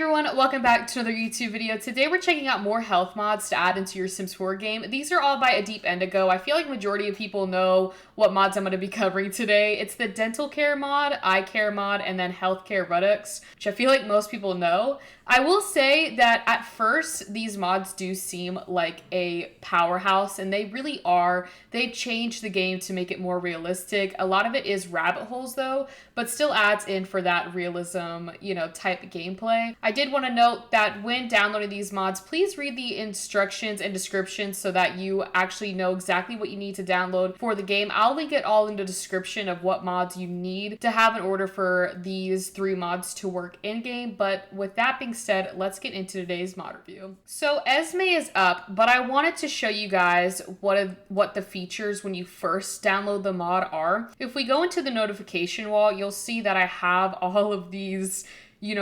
everyone, welcome back to another YouTube video. Today we're checking out more health mods to add into your Sims 4 game. These are all by A Deep Indigo. I feel like majority of people know what mods I'm going to be covering today. It's the dental care mod, eye care mod, and then healthcare Redux, which I feel like most people know. I will say that at first, these mods do seem like a powerhouse, and they really are. They've changed the game to make it more realistic. A lot of it is rabbit holes though, but still adds in for that realism, type gameplay. I did want to note that when downloading these mods, please read the instructions and descriptions so that you actually know exactly what you need to download for the game. I'll link it all in the description of what mods you need to have in order for these 3 mods to work in-game. But with that being said, let's get into today's mod review. So Asme is up, but I wanted to show you guys what the features when you first download the mod are. If we go into the notification wall, you'll see that I have all of these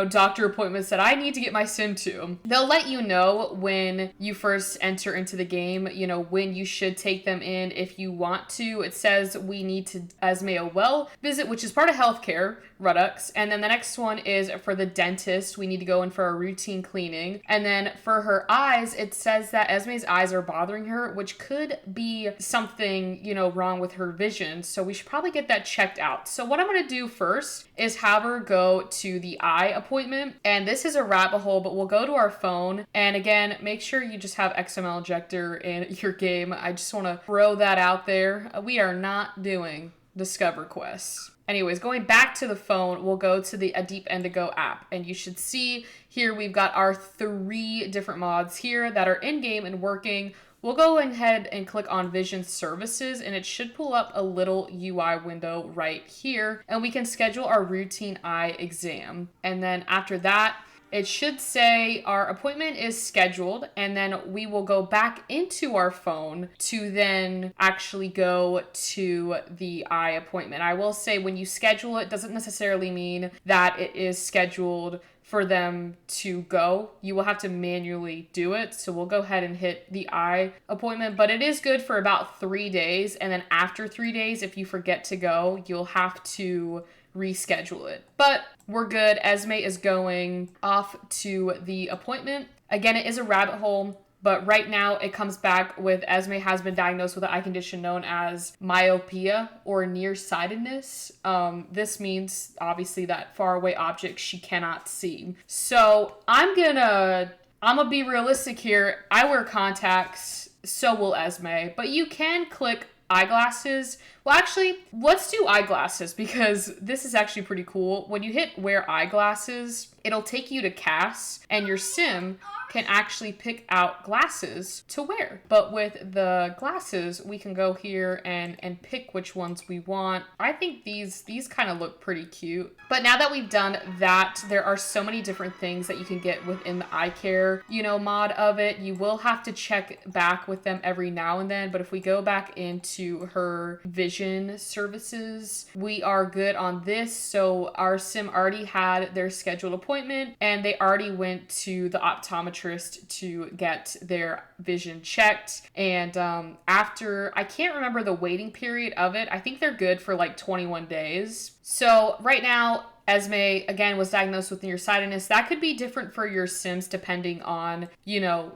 doctor appointments that I need to get my sim to. They'll let you know when you first enter into the game, when you should take them in if you want to. It says we need to Asme a well visit, which is part of healthcare Redux. And then the next one is for the dentist. We need to go in for a routine cleaning. And then for her eyes, it says that Asme's eyes are bothering her, which could be something, wrong with her vision. So we should probably get that checked out. So what I'm going to do first is have her go to the eye appointment. And this is a rabbit hole, but we'll go to our phone. And again, make sure you just have XML injector in your game. I just want to throw that out there. We are not doing Discover quests. Anyways, going back to the phone, we'll go to the A Deep Indigo app, and you should see here we've got our 3 different mods here that are in-game and working. We'll go ahead and click on Vision Services, and it should pull up a little UI window right here, and we can schedule our routine eye exam. And then after that, it should say our appointment is scheduled, and then we will go back into our phone to then actually go to the eye appointment. I will say when you schedule it, doesn't necessarily mean that it is scheduled for them to go. You will have to manually do it. So we'll go ahead and hit the eye appointment, but it is good for about 3 days. And then after 3 days, if you forget to go, you'll have to reschedule it. But we're good. Asme is going off to the appointment. Again, it is a rabbit hole, but right now it comes back with Asme has been diagnosed with an eye condition known as myopia or nearsightedness. This means obviously that faraway objects she cannot see. So I'm gonna be realistic here. I wear contacts, so will Asme, but you can click eyeglasses. Well, actually, let's do eyeglasses because this is actually pretty cool. When you hit wear eyeglasses, it'll take you to CAS, and your sim can actually pick out glasses to wear. But with the glasses, we can go here and pick which ones we want. I think these kind of look pretty cute. But now that we've done that, there are so many different things that you can get within the eye care, mod of it. You will have to check back with them every now and then. But if we go back into her vision services, we are good on this. So our sim already had their scheduled appointment, and they already went to the optometrist to get their vision checked. And after, I can't remember the waiting period of it. I think they're good for like 21 days. So right now, Asme, again, was diagnosed with nearsightedness. That could be different for your sims depending on,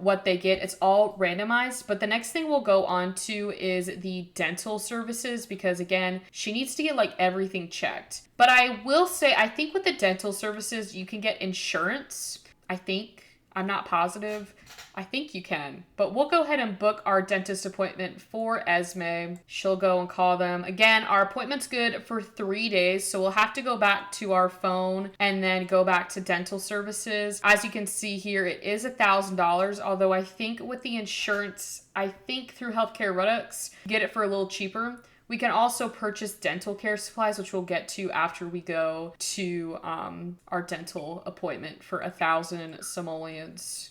what they get. It's all randomized. But the next thing we'll go on to is the dental services because, again, she needs to get, everything checked. But I will say, I think with the dental services, you can get insurance. I think. I'm not positive. I think you can. But we'll go ahead and book our dentist appointment for Asme. She'll go and call them. Again, our appointment's good for 3 days, so we'll have to go back to our phone and then go back to dental services. As you can see here, it is $1,000, although I think with the insurance, through Healthcare Redux, get it for a little cheaper. We can also purchase dental care supplies, which we'll get to after we go to our dental appointment for 1,000 simoleons.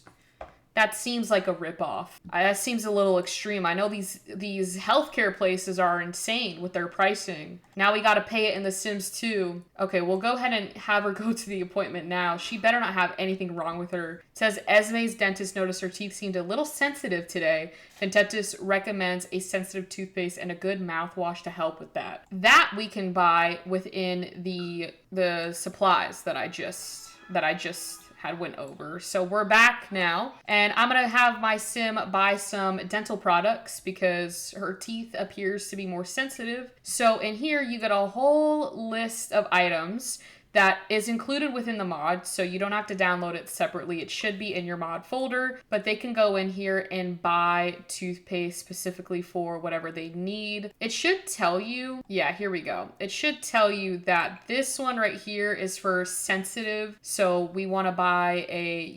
That seems like a ripoff. That seems a little extreme. I know these healthcare places are insane with their pricing. Now we gotta pay it in The Sims 2. Okay, we'll go ahead and have her go to the appointment now. She better not have anything wrong with her. It says Asme's dentist noticed her teeth seemed a little sensitive today. The dentist recommends a sensitive toothpaste and a good mouthwash to help with that. That we can buy within the supplies that I just had went over. So we're back now, and I'm gonna have my sim buy some dental products because her teeth appears to be more sensitive. So in here you get a whole list of items that is included within the mod, so you don't have to download it separately. It should be in your mod folder, but they can go in here and buy toothpaste specifically for whatever they need. It should tell you, yeah, here we go. It should tell you that this one right here is for sensitive, so we want to buy a,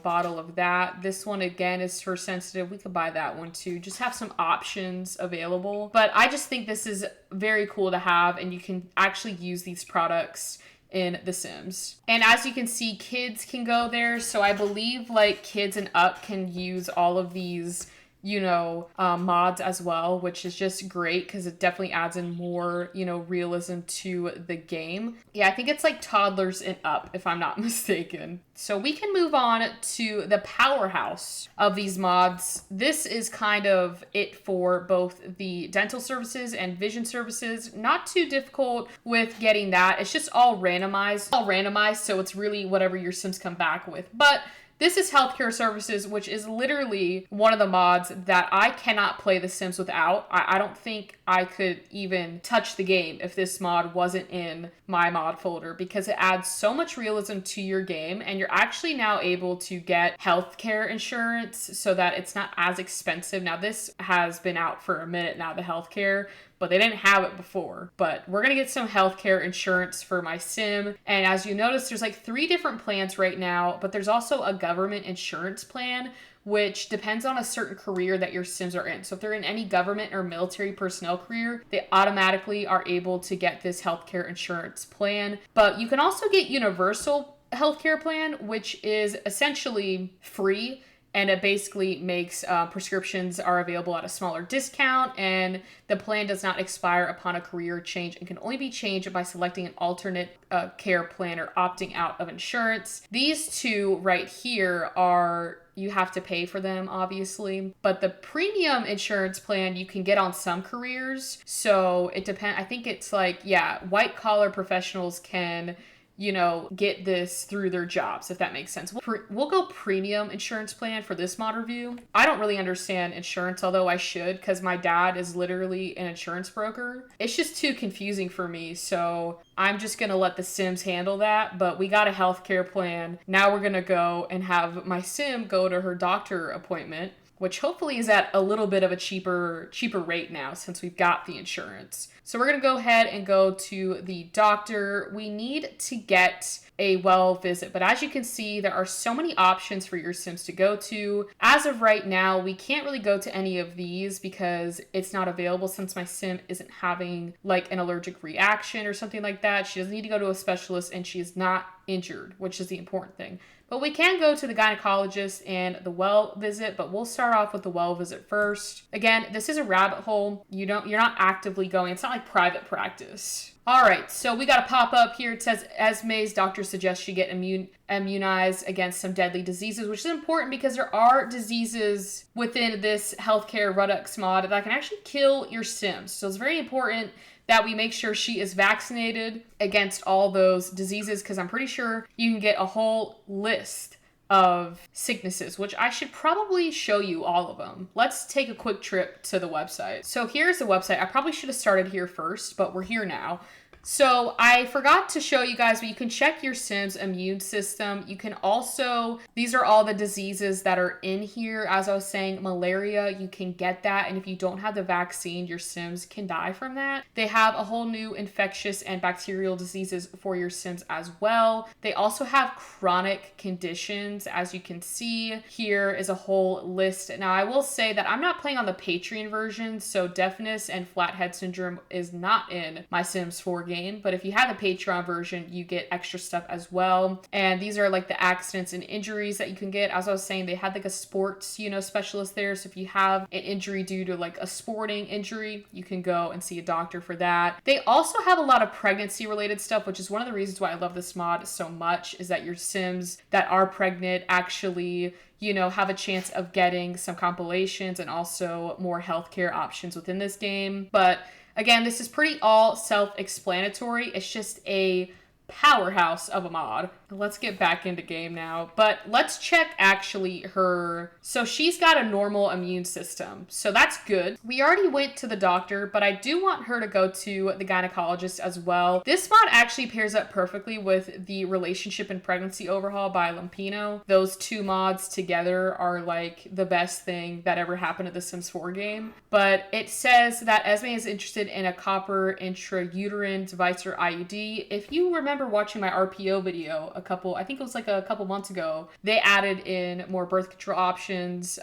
bottle of that. This one again is for sensitive. We could buy that one too. Just have some options available, but I just think this is very cool to have, and you can actually use these products in The Sims. And as you can see, kids can go there. So I believe like kids and up can use all of these, mods as well, which is just great because it definitely adds in more, realism to the game. Yeah, I think it's like toddlers and up, if I'm not mistaken. So we can move on to the powerhouse of these mods. This is kind of it for both the dental services and vision services. Not too difficult with getting that. It's just all randomized. So it's really whatever your Sims come back with. But this is healthcare services, which is literally one of the mods that I cannot play The Sims without. I don't think I could even touch the game if this mod wasn't in my mod folder, because it adds so much realism to your game, and you're actually now able to get healthcare insurance so that it's not as expensive. Now, this has been out for a minute now, the healthcare, but they didn't have it before. But we're gonna get some healthcare insurance for my sim. And as you notice, there's like 3 different plans right now, but there's also a government insurance plan, which depends on a certain career that your Sims are in. So if they're in any government or military personnel career, they automatically are able to get this healthcare insurance plan. But you can also get universal healthcare plan, which is essentially free. And it basically makes prescriptions are available at a smaller discount, and the plan does not expire upon a career change and can only be changed by selecting an alternate care plan or opting out of insurance. These 2 right here are, you have to pay for them, obviously. But the premium insurance plan you can get on some careers. So it depends. I think it's like, yeah, white collar professionals can get this through their jobs, if that makes sense. We'll go premium insurance plan for this mod review. I don't really understand insurance, although I should, because my dad is literally an insurance broker. It's just too confusing for me, so I'm just gonna let the Sims handle that. But we got a healthcare plan. Now we're gonna go and have my Sim go to her doctor appointment, which hopefully is at a little bit of a cheaper rate now since we've got the insurance. So we're gonna go ahead and go to the doctor. We need to get a well visit, but as you can see, there are so many options for your Sims to go to. As of right now, we can't really go to any of these because it's not available since my Sim isn't having like an allergic reaction or something like that. She doesn't need to go to a specialist, and she is not injured, which is the important thing. But we can go to the gynecologist and the well visit, but we'll start off with the well visit first. Again, this is a rabbit hole. You're not actively going. It's not like private practice. All right, so we got a pop-up here. It says Esme's doctor suggests she get immunized against some deadly diseases, which is important because there are diseases within this healthcare Redux mod that can actually kill your Sims. So it's very important that we make sure she is vaccinated against all those diseases, because I'm pretty sure you can get a whole list of sicknesses, which I should probably show you all of them. Let's take a quick trip to the website. So here's the website. I probably should have started here first, but we're here now. So I forgot to show you guys, but you can check your Sim's immune system. You can also, these are all the diseases that are in here. As I was saying, malaria, you can get that. And if you don't have the vaccine, your Sims can die from that. They have a whole new infectious and bacterial diseases for your Sims as well. They also have chronic conditions. As you can see, here is a whole list. Now, I will say that I'm not playing on the Patreon version, so deafness and flathead syndrome is not in my Sims 4 game. But if you have the Patreon version, you get extra stuff as well. And these are like the accidents and injuries that you can get. As I was saying, they had like a sports, specialist there. So if you have an injury due to like a sporting injury, you can go and see a doctor for that. They also have a lot of pregnancy related stuff, which is one of the reasons why I love this mod so much, is that your Sims that are pregnant actually have a chance of getting some compilations and also more healthcare options within this game. But again, this is pretty all self-explanatory. It's just a powerhouse of a mod. Let's get back into game now. But let's check actually her. So she's got a normal immune system. So that's good. We already went to the doctor, but I do want her to go to the gynecologist as well. This mod actually pairs up perfectly with the Relationship and Pregnancy Overhaul by Lampino. Those two mods together are like the best thing that ever happened to the Sims 4 game. But it says that Esme is interested in a copper intrauterine device or IUD. If you remember watching my RPO video, I think it was like a couple months ago, they added in more birth control options.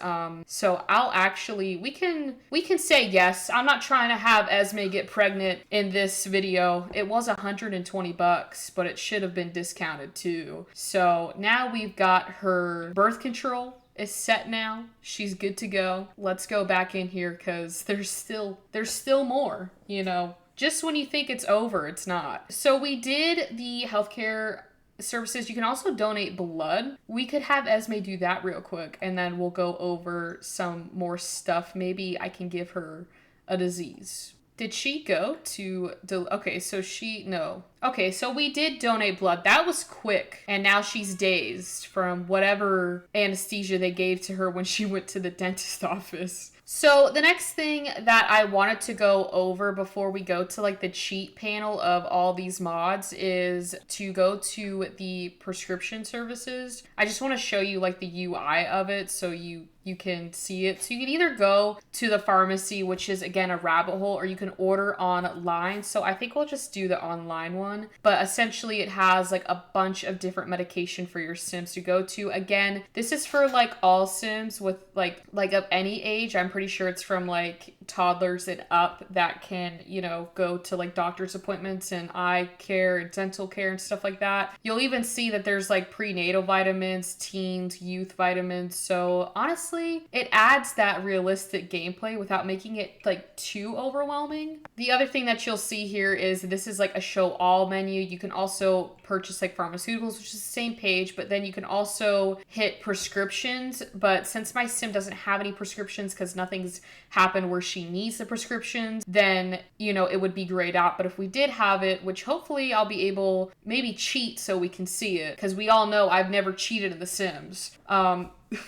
So we can say yes. I'm not trying to have Esme get pregnant in this video. It was $120, but it should have been discounted too. So now we've got her birth control is set now. She's good to go. Let's go back in here because there's still more, you know. Just when you think it's over, it's not. So we did the healthcare services. You can also donate blood. We could have Esme do that real quick, and then we'll go over some more stuff. Maybe I can give her a disease. Did she go to... Okay, so no. Okay, so we did donate blood. That was quick. And now she's dazed from whatever anesthesia they gave to her when she went to the dentist office. So the next thing that I wanted to go over before we go to like the cheat panel of all these mods is to go to the prescription services. I just want to show you like the UI of it so you can see it. So you can either go to the pharmacy, which is again a rabbit hole, or you can order online. So I think we'll just do the online one. But essentially it has like a bunch of different medication for your Sims to go to. Again, this is for like all Sims with like of any age. I'm pretty sure it's from like toddlers and up that can, you know, go to like doctor's appointments and eye care and dental care and stuff like that. You'll even see that there's like prenatal vitamins, teens, youth vitamins. So honestly, it adds that realistic gameplay without making it like too overwhelming. The other thing that you'll see here is this is like a show all menu. You can also purchase like pharmaceuticals, which is the same page, but then you can also hit prescriptions. But since my Sim doesn't have any prescriptions because nothing's happened where she needs the prescriptions, then, you know, it would be grayed out. But if we did have it, which hopefully I'll be able maybe cheat so we can see it, because we all know I've never cheated in The Sims.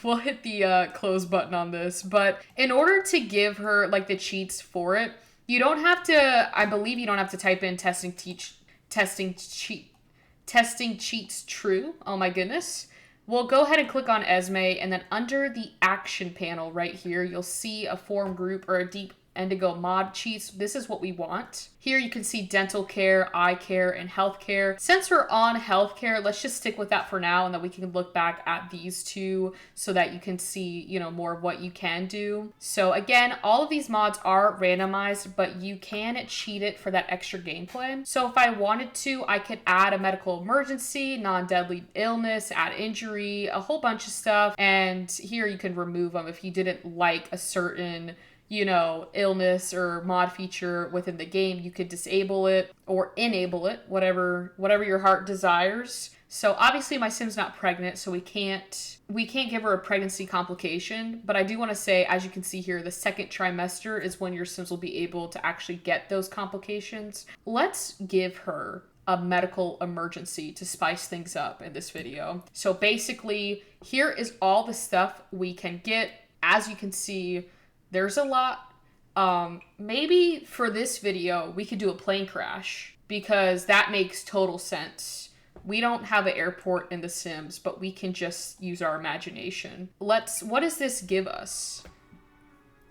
We'll hit the close button on this, but in order to give her like the cheats for it, you don't have to, I believe you don't have to type in testing cheats true. Oh my goodness. We'll go ahead and click on Esme, and then under the action panel right here, you'll see a forum group or a deep Indigo mod cheats. This is what we want. Here you can see dental care, eye care, and health care. Since we're on healthcare, let's just stick with that for now, and then we can look back at these two so that you can see, you know, more of what you can do. So again, all of these mods are randomized, but you can cheat it for that extra gameplay. So if I wanted to, I could add a medical emergency, non-deadly illness, add injury, a whole bunch of stuff. And here you can remove them if you didn't like a certain, you know, illness or mod feature within the game. You could disable it or enable it, whatever your heart desires. So obviously my Sim's not pregnant, so we can't give her a pregnancy complication, but I do want to say, as you can see here, the second trimester is when your Sims will be able to actually get those complications. Let's give her a medical emergency to spice things up in this video. So basically, here is all the stuff we can get. As you can see, there's a lot. Maybe for this video, we could do a plane crash because that makes total sense. We don't have an airport in The Sims, but we can just use our imagination. What does this give us?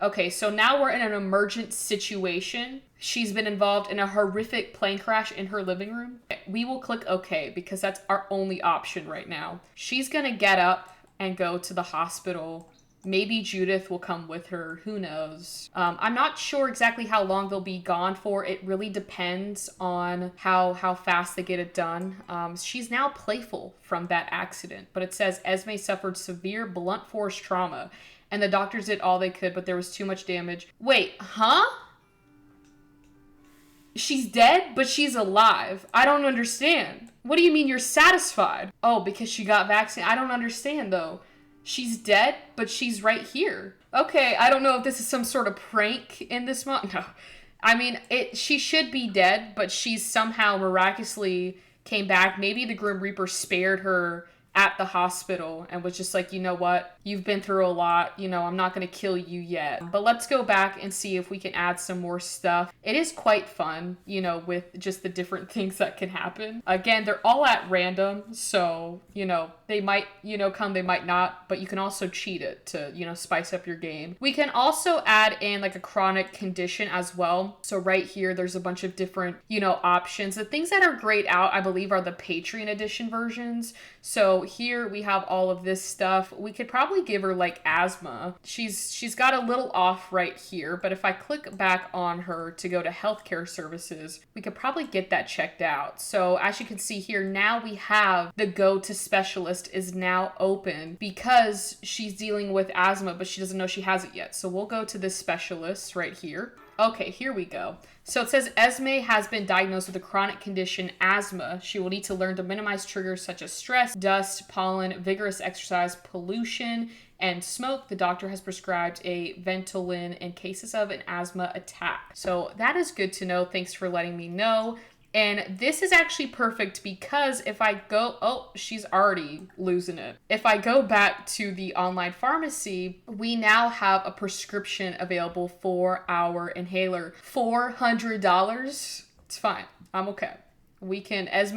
Okay, so now we're in an emergent situation. She's been involved in a horrific plane crash in her living room. We will click OK because that's our only option right now. She's gonna get up and go to the hospital. Maybe Judith will come with her. Who knows? I'm not sure exactly how long they'll be gone for. It really depends on how fast they get it done. She's now playful from that accident, but it says Esme suffered severe blunt force trauma, and the doctors did all they could, but there was too much damage. Wait, huh? She's dead, but she's alive. I don't understand. What do you mean you're satisfied? Oh, because she got vaccinated. I don't understand, though. She's dead, but she's right here. Okay, I don't know if this is some sort of prank in this mod. No. I mean, she should be dead, but she's somehow miraculously came back. Maybe the Grim Reaper spared her at the hospital and was just like, you know what, you've been through a lot, you know, I'm not going to kill you yet. But let's go back and see if we can add some more stuff. It is quite fun, you know, with just the different things that can happen. Again, they're all at random, so, you know, they might, you know, come, they might not, but you can also cheat it to, you know, spice up your game. We can also add in like a chronic condition as well. So right here, there's a bunch of different, you know, options. The things that are grayed out, I believe, are the Patreon edition versions. So here we have all of this stuff. We could probably give her like asthma. She's got a little off right here, but if I click back on her to go to healthcare services, we could probably get that checked out. So as you can see here, now we have the go to specialist is now open because she's dealing with asthma, but she doesn't know she has it yet. So we'll go to this specialist right here. Okay, here we go. So it says Esme has been diagnosed with a chronic condition, asthma. She will need to learn to minimize triggers such as stress, dust, pollen, vigorous exercise, pollution, and smoke. The doctor has prescribed a Ventolin in cases of an asthma attack. So that is good to know. Thanks for letting me know. And this is actually perfect because if I go, oh, she's already losing it. If I go back to the online pharmacy, we now have a prescription available for our inhaler. $400. It's fine. I'm okay. We can, Esme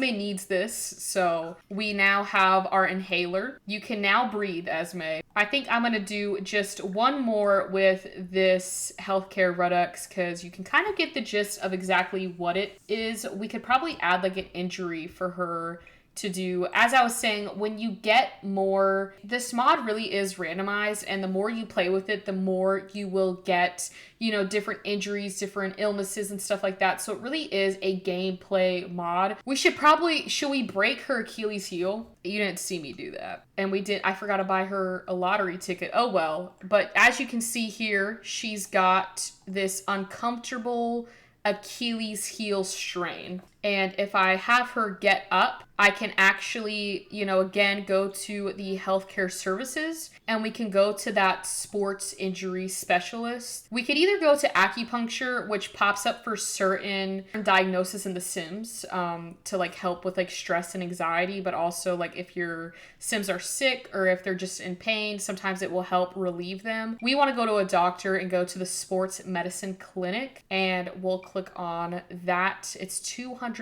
needs this, so we now have our inhaler. You can now breathe, Esme. I think I'm gonna do just one more with this healthcare Redux because you can kind of get the gist of exactly what it is. We could probably add like an injury for her to do. As I was saying, when you get more, this mod really is randomized, and the more you play with it, the more you will get, you know, different injuries, different illnesses and stuff like that. So it really is a gameplay mod. Should we break her Achilles heel? You didn't see me do that. And I forgot to buy her a lottery ticket. Oh well. But as you can see here, she's got this uncomfortable Achilles heel strain. And if I have her get up, I can actually, you know, again, go to the healthcare services and we can go to that sports injury specialist. We could either go to acupuncture, which pops up for certain diagnosis in the Sims to like help with like stress and anxiety, but also like if your Sims are sick or if they're just in pain, sometimes it will help relieve them. We want to go to a doctor and go to the sports medicine clinic, and we'll click on that. It's $200.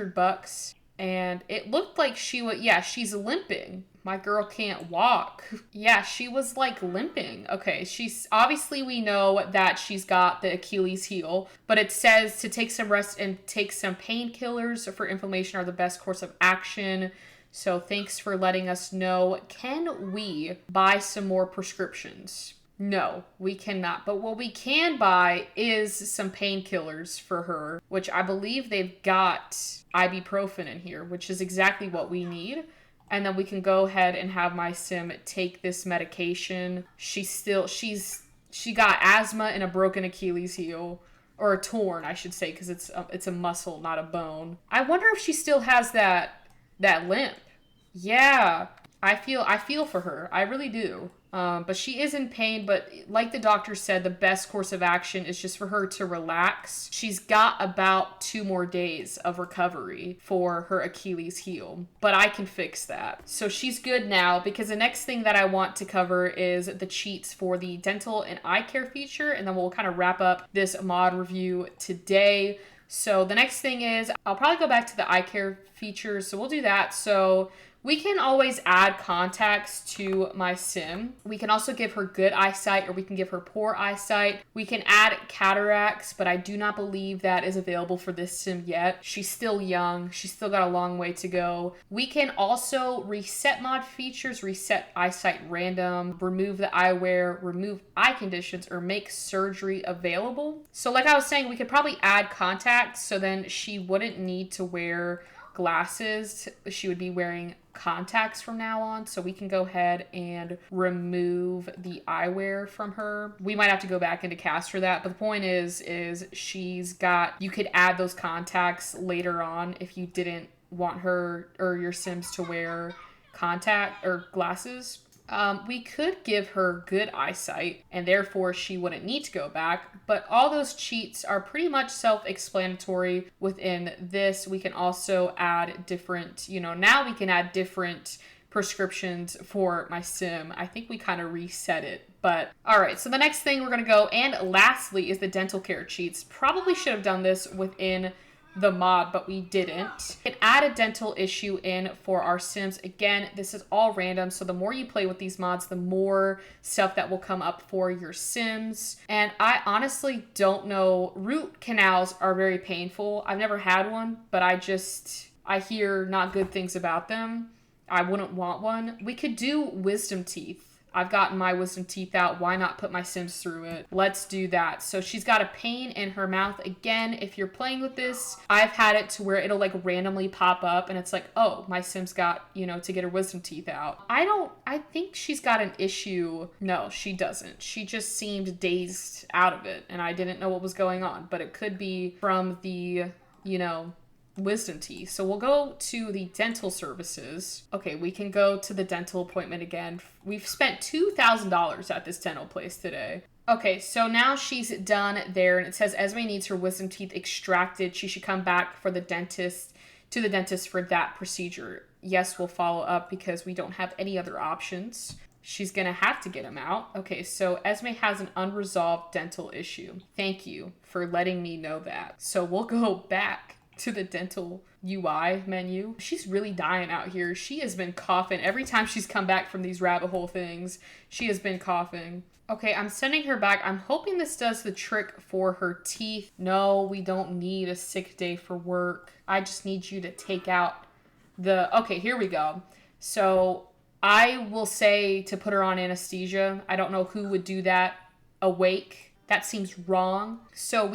And it looked like she's limping. My girl can't walk. Yeah, she was like limping. Okay, obviously we know that she's got the Achilles heel, but it says to take some rest and take some painkillers for inflammation are the best course of action. So thanks for letting us know. Can we buy some more prescriptions? No, we cannot. But what we can buy is some painkillers for her, which I believe they've got ibuprofen in here, which is exactly what we need. And then we can go ahead and have my Sim take this medication. She got asthma and a broken Achilles heel, or a torn, I should say, because it's a muscle, not a bone. I wonder if she still has that limp. Yeah, I feel for her. I really do. But she is in pain, but like the doctor said, the best course of action is just for her to relax. She's got about 2 more days of recovery for her Achilles heel, but I can fix that. So she's good now, because the next thing that I want to cover is the cheats for the dental and eye care feature, and then we'll kind of wrap up this mod review today. So the next thing is, I'll probably go back to the eye care features, so we'll do that. So we can always add contacts to my Sim. We can also give her good eyesight, or we can give her poor eyesight. We can add cataracts, but I do not believe that is available for this Sim yet. She's still young. She's still got a long way to go. We can also reset mod features, reset eyesight random, remove the eyewear, remove eye conditions, or make surgery available. So like I was saying, we could probably add contacts, so then she wouldn't need to wear glasses. She would be wearing contacts from now on, so we can go ahead and remove the eyewear from her. We might have to go back into cast for that, but the point is you could add those contacts later on if you didn't want her or your Sims to wear contact or glasses. We could give her good eyesight, and therefore she wouldn't need to go back, but all those cheats are pretty much self-explanatory within this. We can also add different, now we can add different prescriptions for my sim. I think we kind of reset it. But all right, so the next thing we're going to go, and lastly, is the dental care cheats. Probably should have done this within the mod, but we didn't. We can add a dental issue in for our sims. Again, this is all random, so the more you play with these mods, the more stuff that will come up for your sims. And I honestly don't know. Root canals are very painful. I've never had one, but I hear not good things about them. I wouldn't want one. We could do wisdom teeth. I've gotten my wisdom teeth out. Why not put my sims through it? Let's do that. So she's got a pain in her mouth. Again, if you're playing with this, I've had it to where it'll like randomly pop up and it's like, oh, my sim's got, to get her wisdom teeth out. I think she's got an issue. No, she doesn't. She just seemed dazed out of it and I didn't know what was going on, but it could be from the, wisdom teeth. So we'll go to the dental services. Okay, we can go to the dental appointment again. We've spent $2,000 at this dental place today. Okay, so now she's done there, and it says Esme needs her wisdom teeth extracted. She should come back to the dentist for that procedure. Yes, we'll follow up because we don't have any other options. She's gonna have to get them out. Okay, so Esme has an unresolved dental issue. Thank you for letting me know that. So we'll go back to the dental UI menu. She's really dying out here. She has been coughing. Every time she's come back from these rabbit hole things, she has been coughing. Okay, I'm sending her back. I'm hoping this does the trick for her teeth. No, we don't need a sick day for work. I just need you to take out okay, here we go. So I will say to put her on anesthesia. I don't know who would do that awake. That seems wrong. So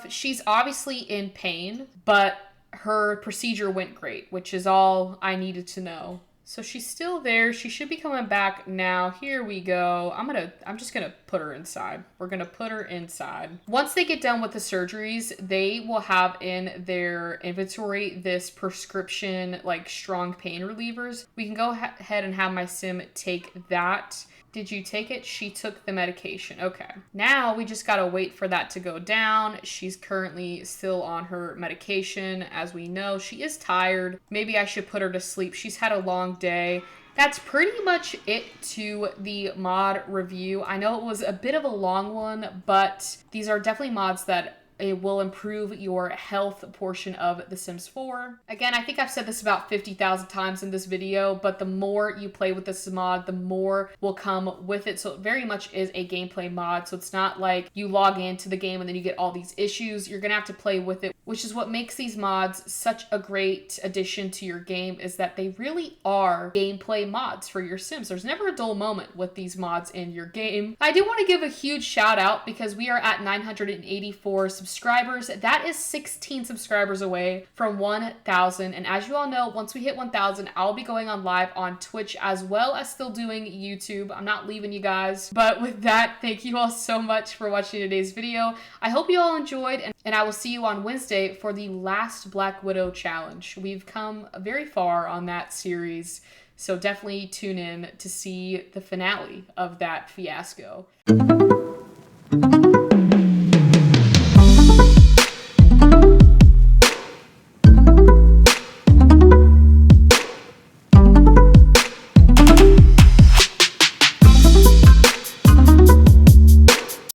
she's obviously in pain, but her procedure went great, which is all I needed to know. So she's still there. She should be coming back now. Here we go. I'm just gonna put her inside. We're gonna put her inside. Once they get done with the surgeries, they will have in their inventory this prescription, like strong pain relievers. We can go ahead and have my sim take that. Did you take it? She took the medication. Okay. Now we just gotta wait for that to go down. She's currently still on her medication. As we know, she is tired. Maybe I should put her to sleep. She's had a long day. That's pretty much it to the mod review. I know it was a bit of a long one, but these are definitely mods that it will improve your health portion of The Sims 4. Again, I think I've said this about 50,000 times in this video, but the more you play with this mod, the more will come with it. So it very much is a gameplay mod. So it's not like you log into the game and then you get all these issues. You're gonna have to play with it, which is what makes these mods such a great addition to your game, is that they really are gameplay mods for your Sims. There's never a dull moment with these mods in your game. I do want to give a huge shout out because we are at 984 subscribers. That is 16 subscribers away from 1,000. And as you all know, once we hit 1,000, I'll be going on live on Twitch as well as still doing YouTube. I'm not leaving you guys. But with that, thank you all so much for watching today's video. I hope you all enjoyed, and I will see you on Wednesday for the last Black Widow challenge. We've come very far on that series, so definitely tune in to see the finale of that fiasco.